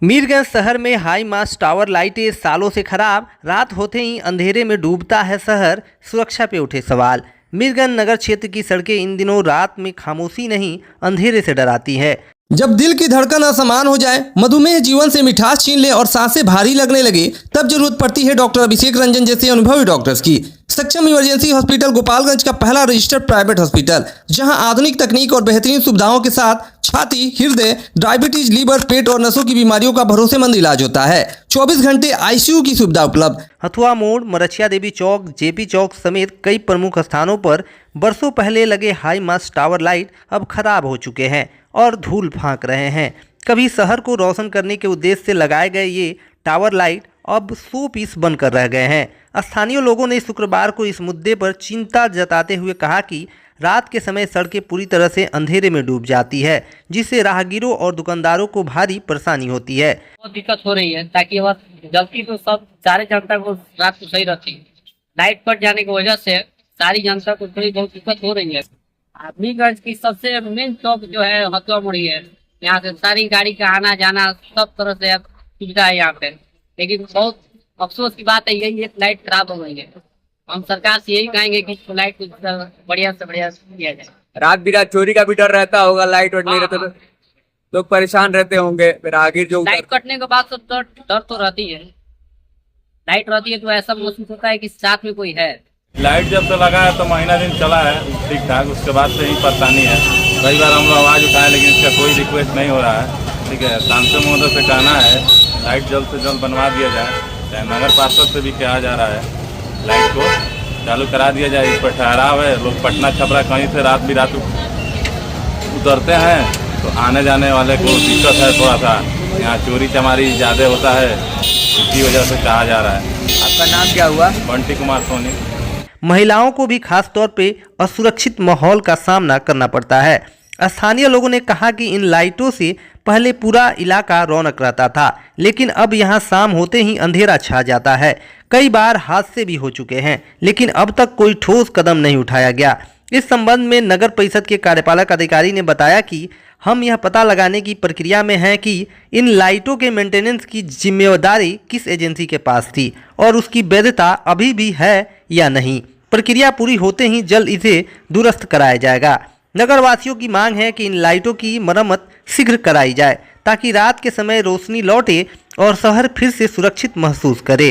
मीरगंज शहर में high mast tower लाइटें सालों से खराब, रात होते ही अंधेरे में डूबता है शहर, सुरक्षा पे उठे सवाल। मीरगंज नगर क्षेत्र की सड़कें इन दिनों रात में खामोशी नहीं अंधेरे से डराती है। जब दिल की धड़कन असमान हो जाए, मधुमेह जीवन से मिठास छीन ले और सांसें भारी लगने लगे, तब जरूरत पड़ती है डॉक्टर अभिषेक रंजन जैसे अनुभवी डॉक्टर्स की। सक्षम इमरजेंसी हॉस्पिटल गोपालगंज का पहला रजिस्टर्ड प्राइवेट हॉस्पिटल, जहां आधुनिक तकनीक और बेहतरीन सुविधाओं के साथ छाती, हृदय, डायबिटीज, लीवर, पेट और नसों की बीमारियों का भरोसेमंद इलाज होता है। 24 घंटे आईसीयू की सुविधा उपलब्ध। हथुआ मोड़, मरछिया देवी चौक, जेपी चौक समेत कई प्रमुख स्थानों पर बरसों पहले लगे हाई मास्ट टावर लाइट अब खराब हो चुके हैं और धूल फांक रहे हैं। कभी शहर को रोशन करने के उद्देश्य से लगाए गए ये टावर लाइट अब 100 पीस बनकर रह गए हैं। स्थानीय लोगों ने शुक्रवार को इस मुद्दे पर चिंता जताते हुए कहा कि रात के समय सड़कें पूरी तरह से अंधेरे में डूब जाती है, जिससे राहगीरों और दुकानदारों को भारी परेशानी होती है। बहुत दिक्कत हो रही है, ताकि वह जल्दी तो सब सारे जनता को रात को सही रहती है। लाइट कट जाने की वजह से सारी जनता को थोड़ी बहुत दिक्कत हो रही है। मीरगंज की सबसे मेन चौक जो है हथुआ मोड़ी है, यहाँ से सारी गाड़ी का आना जाना सब तरह से सुविधा है यहाँ पे। लेकिन बहुत अफसोस की बात है, यही एक लाइट खराब हो गई है। हम सरकार से यही कहेंगे कि लाइट कुछ बढ़िया से बढ़िया किया जाए। रात बिरात चोरी का भी डर रहता होगा, लाइट और नहीं रहता तो लोग परेशान रहते होंगे। फिर आगे जो लाइट कटने के बाद तो डर तो रहती है। लाइट रहती है तो ऐसा महसूस होता है कि साथ में कोई है। लाइट जब से लगा है तो महीना दिन चला है ठीक ठाक, उसके बाद से ही परेशानी है। कई बार हम लोग आवाज़ उठाए लेकिन इसका कोई रिक्वेस्ट नहीं हो रहा है। ठीक है, सांसद महोदय से कहना है लाइट जल्द से जल्द बनवा दिया जाए। नगर पार्षद से भी कहा जा रहा है लाइट को चालू करा दिया जाए। इस पर ठहराव है, लोग पटना छपरा कहीं से रात बिरात उतरते हैं तो आने जाने वाले को दिक्कत है। थोड़ा सा यहाँ चोरी चमारी ज़्यादा होता है, इसी वजह से कहा जा रहा है। आपका नाम क्या हुआ? बंटी कुमार सोनी। महिलाओं को भी खास तौर पे असुरक्षित माहौल का सामना करना पड़ता है। स्थानीय लोगों ने कहा कि इन लाइटों से पहले पूरा इलाका रौनक रहता था, लेकिन अब यहां शाम होते ही अंधेरा छा जाता है। कई बार हादसे भी हो चुके हैं, लेकिन अब तक कोई ठोस कदम नहीं उठाया गया। इस संबंध में नगर परिषद के कार्यपालक अधिकारी ने बताया कि हम यह पता लगाने की प्रक्रिया में हैं कि इन लाइटों के मेंटेनेंस की जिम्मेदारी किस एजेंसी के पास थी और उसकी वैधता अभी भी है या नहीं। प्रक्रिया पूरी होते ही जल्द इसे दुरुस्त कराया जाएगा। नगरवासियों की मांग है कि इन लाइटों की मरम्मत शीघ्र कराई जाए, ताकि रात के समय रोशनी लौटे और शहर फिर से सुरक्षित महसूस करे।